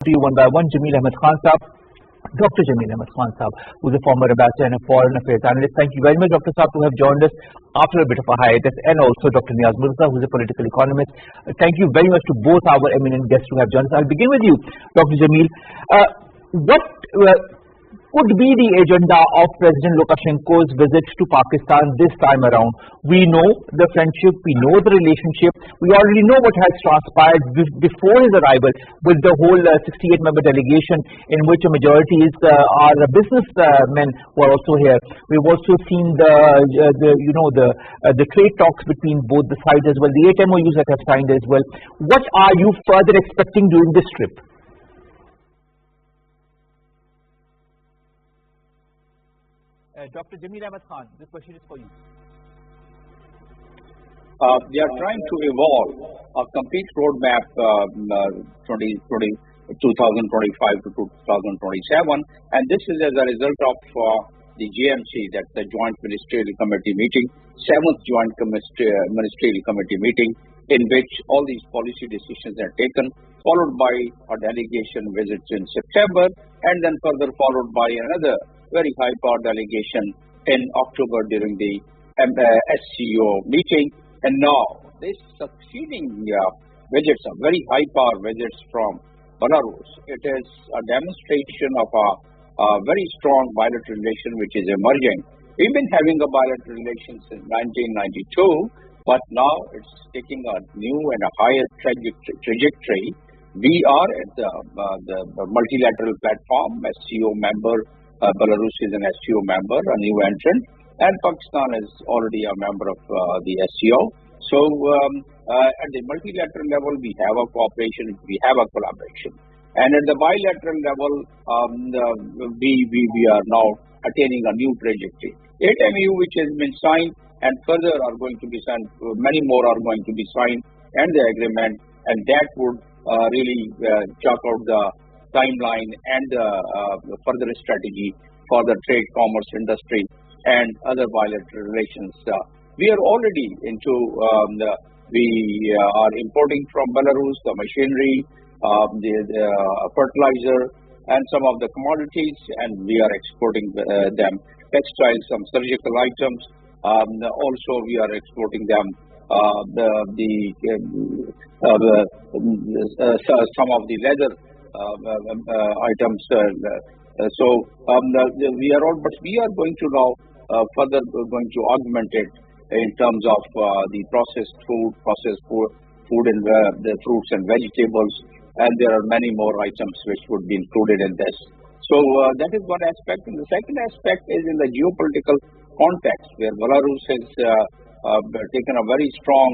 To you one by one. Jamil Ahmed Khan Saab, Dr. Jamil Ahmed Khan Saab, who is a former ambassador and a foreign affairs analyst. Thank you very much, Dr. Saab, to have joined us after a bit of a hiatus, and also Dr. Niyaz Mirza, who is a political economist. Thank you very much to both our eminent guests who have joined us. I'll begin with you, Dr. Jamil. What could be the agenda of President Lukashenko's visit to Pakistan this time around? We know the friendship, we know the relationship, we already know what has transpired before his arrival with the whole 68-member delegation, in which a majority are businessmen who are also here. We've also seen the trade talks between both the sides as well, the 8 MOUs that have signed as well. What are you further expecting during this trip? Dr. Jamil Ahmed Khan, this question is for you. They are trying to evolve a complete roadmap 2025 to 2027, and this is as a result of the JMC, that's the Joint Ministerial Committee meeting, 7th Joint Ministerial Committee meeting, in which all these policy decisions are taken, followed by a delegation visit in September, and then further followed by another very high-power delegation in October during the SCO meeting. And now, this succeeding visits are very high-power visits from Belarus. It is a demonstration of a very strong bilateral relation which is emerging. We've been having a bilateral relation since 1992, but now it's taking a new and a higher trajectory. We are at the multilateral platform, SCO member. Belarus is an SCO member, a new entrant, and Pakistan is already a member of the SCO. So at the multilateral level, we have a cooperation, we have a collaboration. And at the bilateral level, we are now attaining a new trajectory. 8 MOU which has been signed, and further are going to be signed, many more are going to be signed, and the agreement, and that would really chalk out the timeline and the further strategy for the trade, commerce, industry, and other bilateral relations. We are already into, we are importing from Belarus the machinery, the fertilizer, and some of the commodities, and we are exporting them. Textiles, some surgical items. Also, we are exporting them some of the leather items. We are all, but we are going to now further going to augment it in terms of the processed food and the fruits and vegetables, and there are many more items which would be included in this. So that is one aspect. And the second aspect is in the geopolitical context, where Belarus has taken a very strong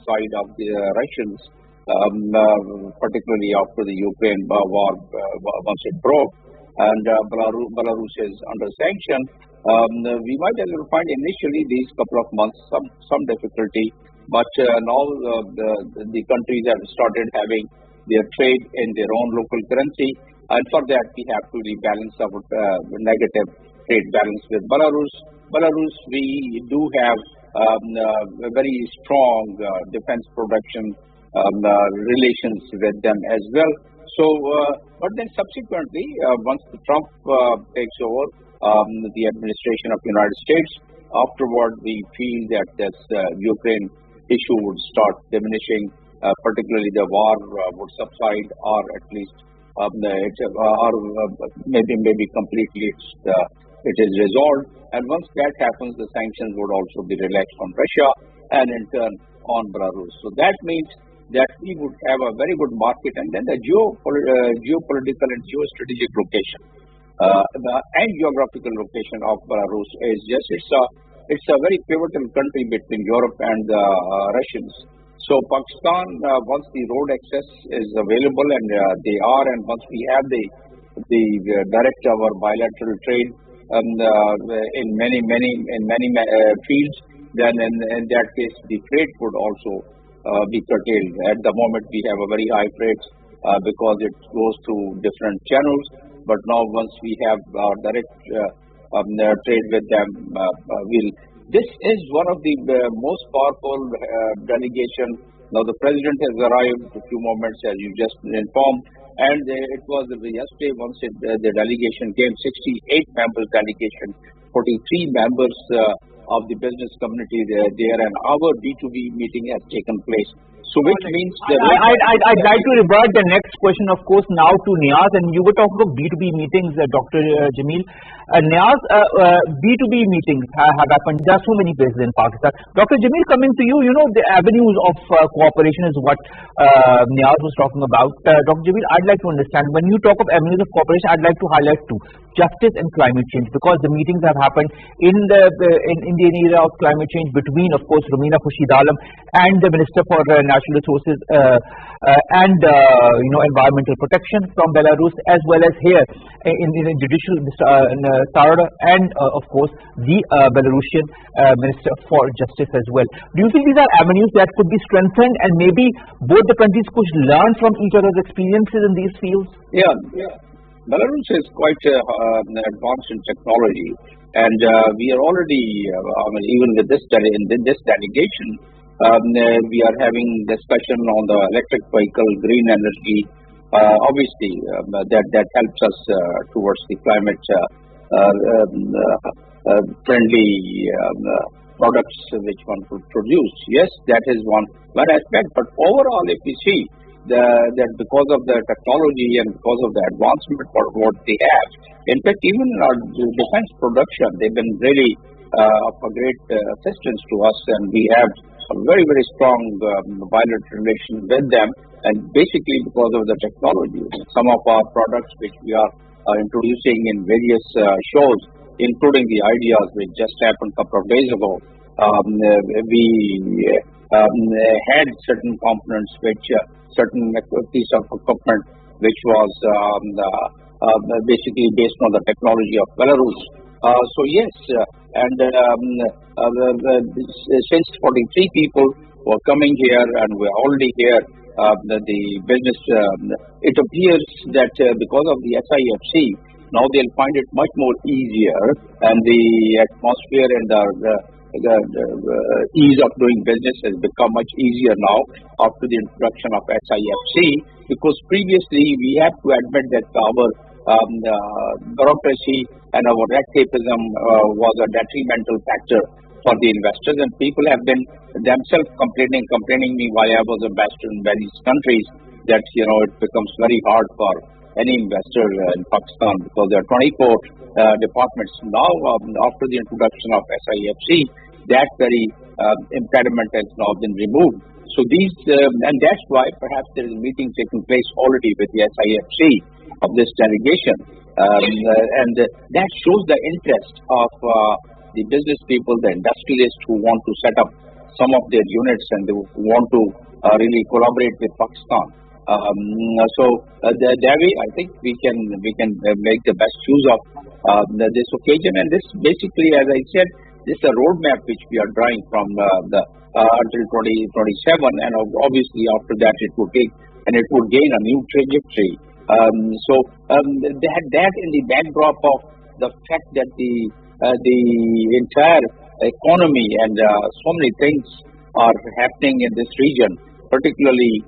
side of the Russians, particularly after the Ukraine war once it broke, and Belarus is under sanction. We might as well find initially these couple of months some difficulty, but now the countries have started having their trade in their own local currency, and for that we have to rebalance our negative trade balance with Belarus. Belarus, we do have a very strong defense production relations with them as well. So, but then subsequently, once Trump takes over the administration of the United States, afterward we feel that this Ukraine issue would start diminishing, particularly the war would subside, or at least maybe completely it is resolved. And once that happens, the sanctions would also be relaxed on Russia and in turn on Belarus. So that means that we would have a very good market, and then the geopolitical and geostrategic location and geographical location of Belarus is just it's a very pivotal country between Europe and the Russians. So Pakistan, once the road access is available, and they are, and once we have the direct our bilateral trade in many fields, then in that case the freight would also be curtailed. At the moment we have a very high freight because it goes through different channels, but now once we have direct trade with them, this is one of the most powerful delegation. Now the president has arrived a few moments, as you just informed, And it was yesterday once the delegation came, 68 members delegation, 43 members of the business community there, and our B2B meeting has taken place. So which means I'd like to revert the next question, of course, now to Niaz. And you were talking about B2B meetings, Dr. Jamil. Niaz, B2B meetings have happened. There are so many places in Pakistan. Dr. Jamil, coming to you, the avenues of cooperation is what Niaz was talking about. Dr. Jamil, I'd like to understand, when you talk of avenues of cooperation, I'd like to highlight two: justice and climate change, because the meetings have happened in the area of climate change between, of course, Rumina Khurshid Alam and the Minister for Natural Resources and Environmental Protection from Belarus, as well as here in the judicial Sarada, and of course the Belarusian Minister for Justice as well. Do you think these are avenues that could be strengthened, and maybe both the countries could learn from each other's experiences in these fields? Yeah. Belarus is quite advanced in technology, and we are already, even with this delegation, we are having discussion on the electric vehicle, green energy. Obviously, that helps us towards the climate friendly products which one could produce. Yes, that is one aspect. But overall, if we see that because of the technology and because of the advancement for what they have, in fact, even our defense production, they've been really of a great assistance to us, and we have a very, very strong bilateral relation with them. And basically because of the technology, some of our products which we are introducing in various shows, including the ideas which just happened a couple of days ago, we had certain components which certain piece of equipment which was basically based on the technology of Belarus. So yes, and since 43 people were coming here and we're already here, the business, it appears that because of the SIFC, now they'll find it much more easier, and the atmosphere and the ease of doing business has become much easier now after the introduction of SIFC, because previously we have to admit that our bureaucracy and our red tapeism was a detrimental factor for the investors, and people have been themselves complaining me while I was ambassador in various countries that it becomes very hard for any investor in Pakistan because there are 24 departments now. After the introduction of SIFC, that very impediment has now been removed. So these and that's why perhaps there is a meeting taking place already with the SIFC of this delegation, and that shows the interest of the business people, the industrialists who want to set up some of their units and they want to really collaborate with Pakistan. So that way, I think we can make the best use of this occasion. And this basically, as I said, this is a roadmap which we are drawing from until 2027, and obviously after that it would take and it would gain a new trajectory. So that in the backdrop of the fact that the entire economy and so many things are happening in this region, particularly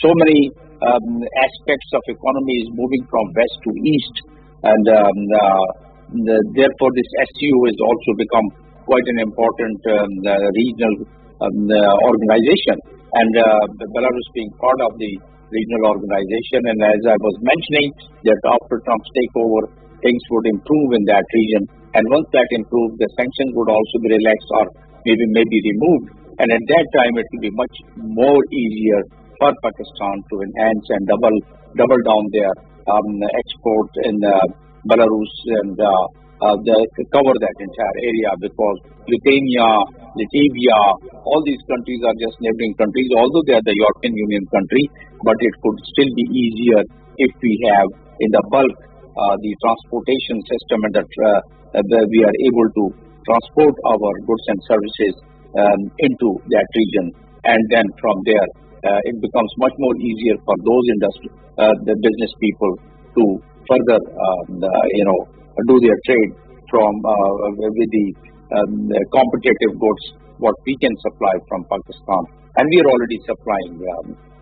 so many aspects of economy is moving from west to east, and therefore this SCU has also become quite an important regional organization, and Belarus being part of the regional organization. And as I was mentioning, that after Trump's takeover, things would improve in that region, and once that improves, the sanctions would also be relaxed or maybe removed, and at that time it will be much more easier for Pakistan to enhance and double down their export in Belarus and cover that entire area, because Lithuania, Latvia, all these countries are just neighboring countries, although they are the European Union country, but it could still be easier if we have in the bulk the transportation system, and that we are able to transport our goods and services into that region, and then from there it becomes much more easier for those the business people to further do their trade from with the competitive goods what we can supply from Pakistan and we are already supplying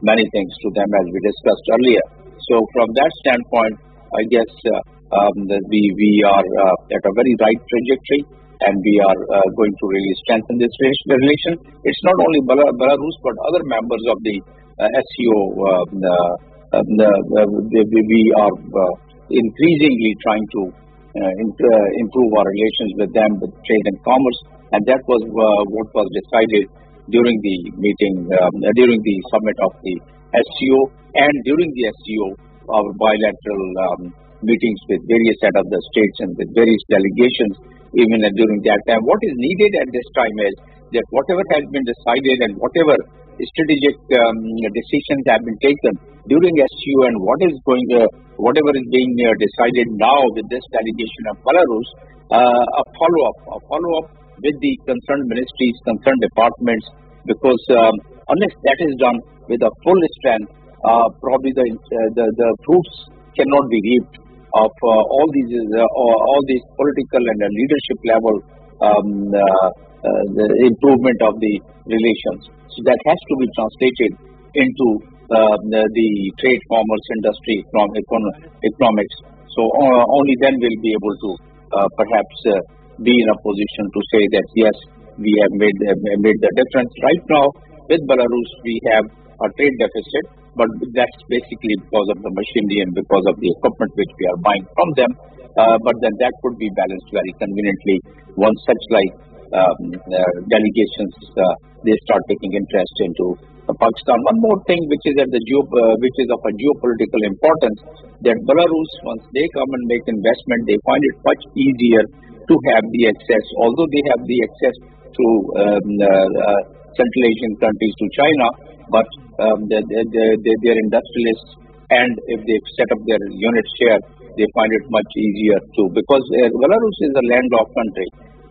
many things to them as we discussed earlier. So from that standpoint, I guess that we are at a very right trajectory, and we are going to really strengthen this relation. It's not only Belarus but other members of the SCO. We are increasingly trying to improve our relations with them, with trade and commerce, and that was what was decided during the meeting, during the summit of the SCO, and during the SCO, our bilateral meetings with various head of the states and with various delegations. Even during that time, what is needed at this time is that whatever has been decided and whatever strategic decisions have been taken during SCO and whatever is being decided now with this delegation of Belarus, a follow-up with the concerned ministries, concerned departments, because unless that is done with a full strength, probably the fruits cannot be reaped of all these political and leadership level the improvement of the relations. So that has to be translated into the trade, commerce, industry, economics. So only then we'll be able to perhaps be in a position to say that yes, we have made the difference. Right now with Belarus we have a trade deficit, but that's basically because of the machinery and because of the equipment which we are buying from them. But then that could be balanced very conveniently once such like delegations they start taking interest into Pakistan. One more thing which is which is of a geopolitical importance, that Belarus, once they come and make investment, they find it much easier to have the access, although they have the access to Central Asian countries, to China, but their industrialists, and if they set up their unit share, they find it much easier to, because Belarus is a landlocked country,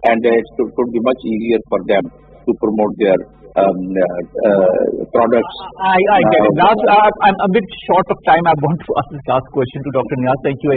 and it could be much easier for them to promote their products. I get it. I'm a bit short of time. I want to ask this last question to Dr. Niaz. Thank you.